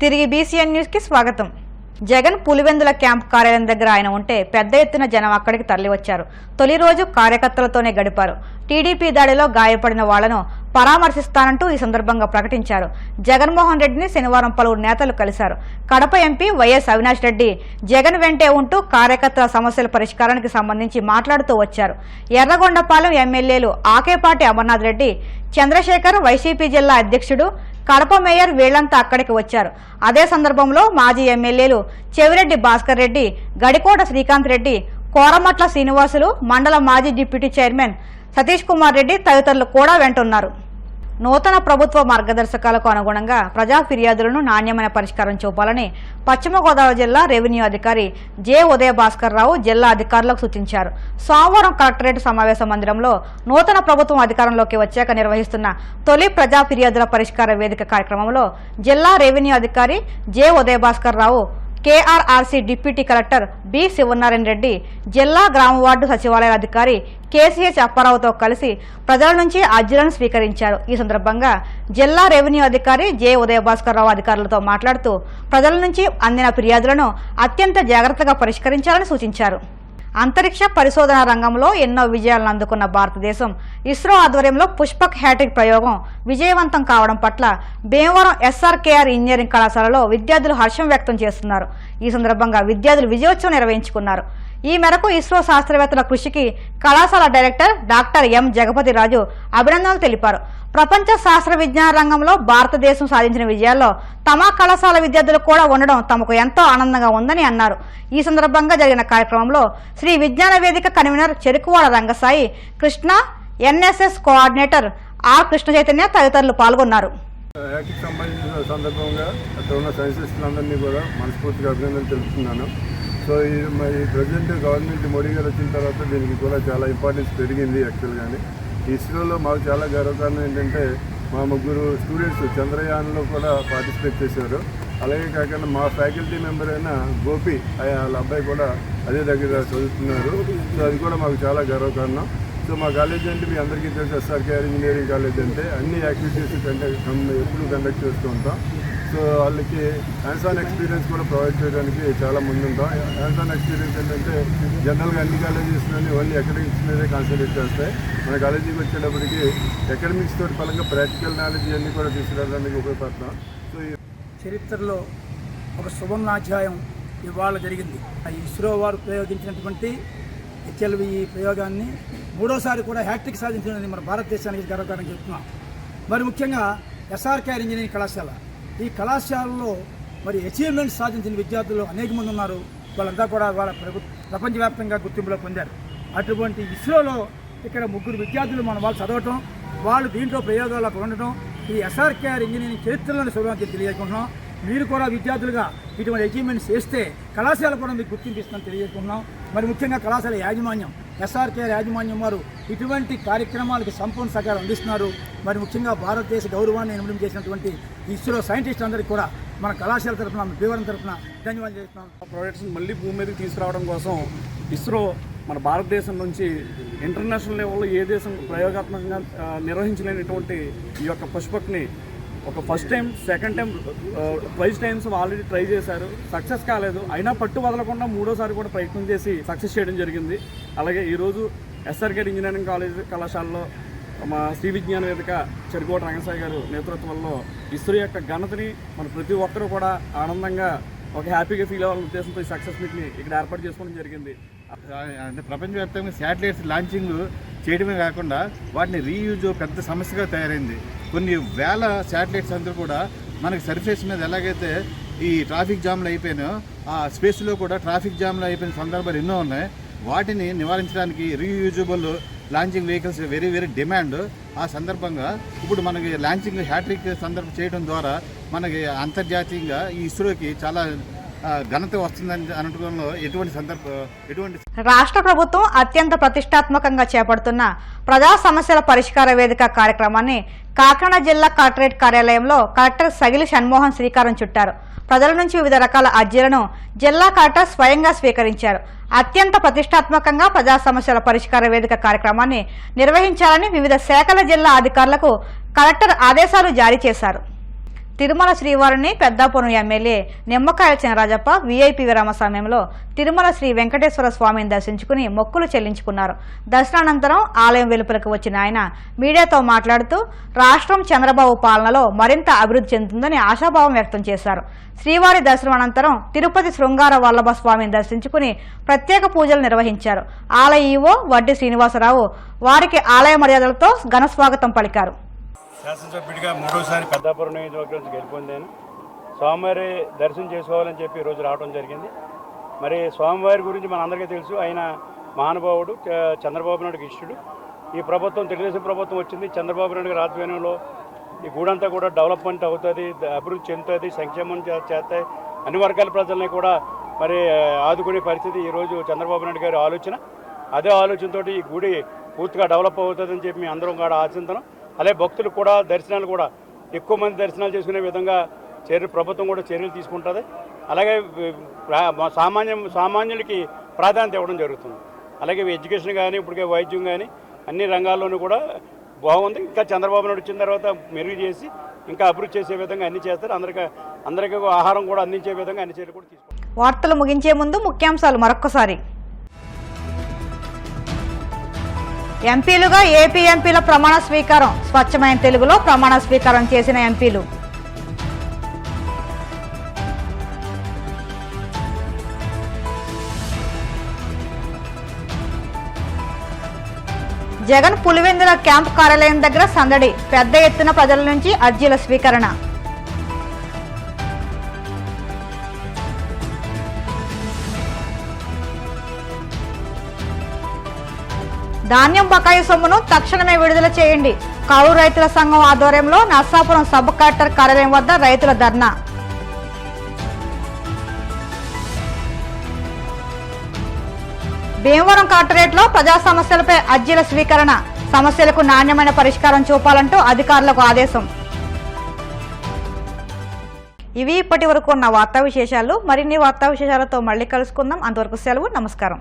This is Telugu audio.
తిరిగి బీసీఎన్ న్యూస్ కి స్వాగతం. జగన్ పులివెందుల క్యాంప్ కార్యాలయం దగ్గర ఆయన ఉంటే పెద్ద ఎత్తున జనం అక్కడికి తరలివచ్చారు. తొలి రోజు కార్యకర్తలతోనే గడిపారు. టీడీపీ దాడిలో గాయపడిన వాళ్లను పరామర్శిస్తానంటూ ఈ సందర్భంగా ప్రకటించారు. జగన్మోహన్ రెడ్డిని శనివారం పలువురు నేతలు కలిశారు. కడప ఎంపీ వైఎస్ అవినాష్ రెడ్డి జగన్ వెంటే ఉంటూ కార్యకర్తల సమస్యల పరిష్కారానికి సంబంధించి మాట్లాడుతూ వచ్చారు. ఎర్రగొండపాలెం ఎమ్మెల్యేలు ఆకేపాటి అమర్నాథ్ రెడ్డి, చంద్రశేఖర్, వైసీపీ జిల్లా అధ్యక్షుడు, కడప మేయర్ వీళ్లంతా అక్కడికి వచ్చారు. అదే సందర్భంలో మాజీ ఎమ్మెల్యేలు చెవిరెడ్డి భాస్కర్ రెడ్డి, గడికోట శ్రీకాంత్ రెడ్డి, కోరమట్ల శ్రీనివాసులు, మండల మాజీ డిప్యూటీ చైర్మన్ సతీష్ కుమార్ రెడ్డి తదితరులు కూడా వెంటున్నారు. నూతన ప్రభుత్వ మార్గదర్శకాలకు అనుగుణంగా ప్రజా ఫిర్యాదులను నాణ్యమైన పరిష్కారం చూపాలని పశ్చిమ గోదావరి జిల్లా రెవెన్యూ అధికారి జె ఉదయ భాస్కర్ రావు జిల్లా అధికారులకు సూచించారు. సోమవారం కలెక్టరేట్ సమావేశ మందిరంలో నూతన ప్రభుత్వం అధికారంలోకి వచ్చాక నిర్వహిస్తున్న తొలి ప్రజా ఫిర్యాదుల పరిష్కార వేదిక కార్యక్రమంలో జిల్లా రెవెన్యూ అధికారి J Udaya Bhaskar Rao, KRRC deputy collector B Sivanarayana Reddy, జిల్లా గ్రామ వార్డు సచివాలయ అధికారి కేసీహెచ్ అప్పారావుతో కలిసి ప్రజల నుంచి అర్జీలను స్వీకరించారు. ఈ సందర్భంగా జిల్లా రెవెన్యూ అధికారి జె ఉదయ భాస్కర్ రావు అధికారులతో మాట్లాడుతూ ప్రజల నుంచి అందిన ఫిర్యాదులను అత్యంత జాగ్రత్తగా పరిష్కరించాలని సూచించారు. అంతరిక్ష పరిశోధన రంగంలో ఎన్నో విజయాలను అందుకున్న భారతదేశం ఇస్రో ఆధ్వర్యంలో పుష్పక్ హ్యాట్రిక్ ప్రయోగం విజయవంతం కావడం పట్ల భీమవరం ఎస్ఆర్కేఆర్ ఇంజనీరింగ్ కళాశాలలో విద్యార్థులు హర్షం వ్యక్తం చేస్తున్నారు. ఈ సందర్భంగా విద్యార్థులు విజయోత్సవం నిర్వహించుకున్నారు. ఈ మేరకు ఇస్రో శాస్త్రవేత్తల కృషికి కళాశాల డైరెక్టర్ డాక్టర్ ఎం జగపతి రాజు అభినందనలు తెలిపారు. ప్రపంచ శాస్త్ర విజ్ఞాన రంగంలో భారతదేశం సాధించిన విజయాల్లో తమ కళాశాల విద్యార్థులు కూడా ఉండడం తమకు ఎంతో ఆనందంగా ఉందని అన్నారు. ఈ సందర్భంగా జరిగిన కార్యక్రమంలో Sri Vignana Vedika convener Cherukuvada Rangasai Krishna, NSS coordinator R Krishna Chaitanya తదితరులు పాల్గొన్నారు. సందర్భంగా అక్కడ ఉన్న సైంటిస్టులందరినీ కూడా మనస్ఫూర్తిగా అభినందనలు తెలుపుతున్నాను. సో ఈ ప్రజెంట్ గవర్నమెంట్ మోడీ గారు వచ్చిన తర్వాత దీనికి కూడా చాలా ఇంపార్టెన్స్ పెరిగింది. యాక్చువల్గానే ఇస్రోలో మాకు చాలా గర్వకారణం ఏంటంటే మా ముగ్గురు స్టూడెంట్స్ చంద్రయాన్లో కూడా పార్టిసిపేట్ చేశారు. అలాగే కాకుండా మా ఫ్యాకల్టీ మెంబర్ అయిన గోపి, వాళ్ళ అబ్బాయి కూడా అదే దగ్గర చదువుతున్నారు. సో అది కూడా మాకు చాలా గర్వకారణం. సో మా కాలేజ్ అంటే మీ అందరికీ తెలుసు, ఎస్ఆర్కేఆర్ ఇంజనీరింగ్ కాలేజ్ అంటే అన్ని యాక్టివిటీస్ ఎప్పుడు కండక్ట్ చేస్తూ ఉంటాం. సో వాళ్ళకి హ్యాండ్స్ ఆన్ ఎక్స్పీరియన్స్ కూడా ప్రొవైడ్ చేయడానికి చాలా ముందు ఉంటాం. హ్యాండ్స్ ఆన్ ఎక్స్పీరియన్స్ ఏంటంటే జనరల్గా అన్ని కాలేజెస్లోని ఓన్లీ అకాడమిక్స్ మీదే కాన్సన్ట్రేట్ చేస్తాయి. మన కాలేజీకి వచ్చేటప్పటికి అకాడమిక్స్ తోటి పరంగా ప్రాక్టికల్ నాలెడ్జ్ అన్నీ కూడా తీసుకురావడానికి ఉపయోగపడతాం. సో చరిత్రలో ఒక సువర్ణాధ్యాయం ఇవాళ జరిగింది. ఇస్రో వారు ప్రయోగించినటువంటి హెచ్ఎల్వి ప్రయోగాన్ని మూడోసారి కూడా హ్యాట్రిక్ సాధించినది మన భారతదేశానికి గర్వకారణం చెప్తున్నాం. మరి ముఖ్యంగా ఎస్ఆర్కేఆర్ ఇంజనీరింగ్ కళాశాల, ఈ కళాశాలలో మరి అచీవ్మెంట్స్ సాధించిన విద్యార్థులు అనేక మంది ఉన్నారు. వాళ్ళంతా కూడా వాళ్ళ ప్రపంచవ్యాప్తంగా గుర్తింపులో పొందారు. అటువంటి ఇస్రోలో ఇక్కడ ముగ్గురు విద్యార్థులు మన వాళ్ళు చదవటం, వాళ్ళు దీంట్లో ప్రయోగాలకు ఉండటం, ఈ ఎస్ఆర్కేఆర్ ఇంజనీరింగ్ చరిత్రలోని శుభాకాంక్షలు తెలియజేసుకుంటున్నాం. మీరు కూడా విద్యార్థులుగా ఇటువంటి అచీవ్మెంట్స్ చేస్తే కళాశాల కూడా మీకు గుర్తింపిస్తుందని తెలియజేసుకుంటున్నాం. మరి ముఖ్యంగా కళాశాల యాజమాన్యం, ఎస్ఆర్కేఆర్ యాజమాన్యం వారు ఇటువంటి కార్యక్రమాలకు సంపూర్ణ సహకారం అందిస్తున్నారు. మరి ముఖ్యంగా భారతదేశ గౌరవాన్ని నిర్మూలన చేసినటువంటి ఇస్రో సైంటిస్టులందరికీ కూడా మన కళాశాల తరఫున, భీమవరం తరఫున ధన్యవాదాలు చేస్తున్నాం. ప్రాజెక్ట్స్ మళ్ళీ భూమి మీదకి తీసుకురావడం కోసం ఇస్రో మన భారతదేశం నుంచి ఇంటర్నేషనల్ లెవెల్లో ఏ దేశం ప్రయోగాత్మకంగా నిర్వహించలేనటువంటి ఈ యొక్క పుష్పక్ని ఒక first time, second time, twice times already try చేశారు, సక్సెస్ కాలేదు. అయినా పట్టు వదలకుండా మూడోసారి కూడా ప్రయత్నం చేసి సక్సెస్ చేయడం జరిగింది. అలాగే ఈరోజు ఎస్ఆర్కేఆర్ ఇంజనీరింగ్ కళాశాలలో మా శ్రీ విజ్ఞాన వేదిక చెరుకోట రంగసాయి గారు నేతృత్వంలో ఇస్రో యొక్క ఘనతని మన ప్రతి ఒక్కరూ కూడా ఆనందంగా ఒక హ్యాపీగా ఫీల్ అవ్వాలనే ఉద్దేశంతో ఈ సక్సెస్ మీట్ని ఇక్కడ ఏర్పాటు చేసుకోవడం జరిగింది. అంటే ప్రపంచవ్యాప్తంగా శాటిలైట్స్ లాంచింగ్ చేయడమే కాకుండా వాటిని రీయూజ్ పెద్ద సమస్యగా తయారైంది. కొన్ని వేల శాటిలైట్స్ అందరూ కూడా మనకి సర్ఫేస్ మీద ఎలాగైతే ఈ ట్రాఫిక్ జామ్లు అయిపోయినాయో ఆ స్పేస్లో కూడా ట్రాఫిక్ జామ్లు అయిపోయిన సందర్భాలు ఎన్నో ఉన్నాయి. వాటిని నివారించడానికి reusable launching vehicles very very demand. ఆ సందర్భంగా ఇప్పుడు మనకి లాంచింగ్ హ్యాట్రిక్ సందర్భం చేయడం ద్వారా మనకి అంతర్జాతీయంగా ఈ ఇస్రోకి చాలా ఘనత వస్తుందని అనడంలో ఎటువంటి రాష్ట్ర ప్రభుత్వం అత్యంత ప్రతిష్టాత్మకంగా చేపడుతున్న ప్రజా సమస్యల పరిష్కార వేదిక కార్యక్రమాన్ని కాకినాడ జిల్లా కలెక్టరేట్ కార్యాలయంలో కలెక్టర్ సగిలి షణ్మోహన్ శ్రీకారం చుట్టారు. ప్రజల నుంచి వివిధ రకాల అర్జీలను జిల్లా కలెక్టర్ స్వయంగా స్వీకరించారు. అత్యంత ప్రతిష్టాత్మకంగా ప్రజా సమస్యల పరిష్కార వేదిక కార్యక్రమాన్ని నిర్వహించాలని వివిధ శాఖల జిల్లా అధికారులకు కలెక్టర్ ఆదేశాలు జారీ చేశారు. తిరుమల శ్రీవారిని పెద్దాపురం ఎమ్మెల్యే నిమ్మకాయల చినరాజప్ప వీఐపీ విరామ సమయంలో తిరుమల శ్రీ వెంకటేశ్వర స్వామిని దర్శించుకుని మొక్కులు చెల్లించుకున్నారు. దర్శనానంతరం ఆలయం వెలుపలకు వచ్చిన ఆయన మీడియాతో మాట్లాడుతూ రాష్ట్రం చంద్రబాబు పాలనలో మరింత అభివృద్ధి చెందుతుందని ఆశాభావం వ్యక్తం చేశారు. శ్రీవారి దర్శనం అనంతరం తిరుపతి శృంగార వల్లభ స్వామిని దర్శించుకుని ప్రత్యేక పూజలు నిర్వహించారు. ఆలయ ఈవో వడ్డీ శ్రీనివాసరావు వారికి ఆలయ మర్యాదలతో ఘన స్వాగతం పలికారు. శాసనసభ్యుడిగా మూడోసారి పెద్దాపురం నియోజకవర్గం నుంచి గెలుపొందాను. స్వామివారి దర్శనం చేసుకోవాలని చెప్పి ఈరోజు రావడం జరిగింది. మరి స్వామివారి గురించి మనందరికీ తెలుసు, ఆయన మహానుభావుడు, చంద్రబాబు నాయుడుకి ఇష్టుడు. ఈ ప్రభుత్వం తెలుగుదేశం ప్రభుత్వం వచ్చింది. చంద్రబాబు నాయుడు గారి ఆధ్వర్యంలో ఈ గూడంతా కూడా డెవలప్మెంట్ అవుతుంది, అభివృద్ధి చెందుతుంది, సంక్షేమం చేస్తాయి, అన్ని వర్గాల ప్రజల్ని కూడా మరి ఆదుకునే పరిస్థితి ఈరోజు చంద్రబాబు నాయుడు గారి ఆలోచన. అదే ఆలోచనతో ఈ గుడి పూర్తిగా డెవలప్ అవుతుందని చెప్పి మేము అందరం కూడా ఆశిస్తున్నాం. అలాగే భక్తులు కూడా దర్శనాలు కూడా ఎక్కువ మంది దర్శనాలు చేసుకునే విధంగా ప్రభుత్వం కూడా చర్యలు తీసుకుంటుంది. అలాగే సామాన్యులకి ప్రాధాన్యత ఇవ్వడం జరుగుతుంది. అలాగే ఎడ్యుకేషన్ కానీ ఇప్పటికే వైద్యం కానీ అన్ని రంగాల్లోనూ కూడా బాగుంది. ఇంకా చంద్రబాబు నాయుడు వచ్చిన తర్వాత మెరుగు చేసి ఇంకా అభివృద్ధి చేసే విధంగా అన్ని చేస్తారు. అందరికీ ఆహారం కూడా అందించే విధంగా అన్ని చర్యలు కూడా తీసుకుంటారు. వార్తలు ముగించే ముందు ముఖ్యాంశాలు మరొక్కసారి. ఎంపీలుగా ఏపీ ఎంపీల ప్రమాణ స్వీకారం. స్వచ్ఛమైన తెలుగులో ప్రమాణ స్వీకారం చేసిన ఎంపీలు. జగన్ పులివెందుల క్యాంప్ కార్యాలయం దగ్గర సందడి. పెద్ద ఎత్తున ప్రజల నుంచి అర్జీల స్వీకరణ. ధాన్యం బకాయి సొమ్మును తక్షణమే విడుదల చేయండి. కౌలు రైతుల సంఘం ఆధ్వర్యంలో నర్సాపురం సబ్ కలెక్టర్ కార్యాలయం వద్ద రైతుల ధర్నా. భీమవరం కలెక్టరేట్లో ప్రజా సమస్యలపై అర్జీల స్వీకరణ. సమస్యలకు నాణ్యమైన పరిష్కారం చూపాలంటూ అధికారులకు ఆదేశం. ఇవి ఇప్పటి వరకు ఉన్న వార్తా విశేషాలు. మరిన్ని వార్తా విశేషాలతో మళ్ళీ కలుసుకుందాం. అంతవరకు సెలవు. నమస్కారం.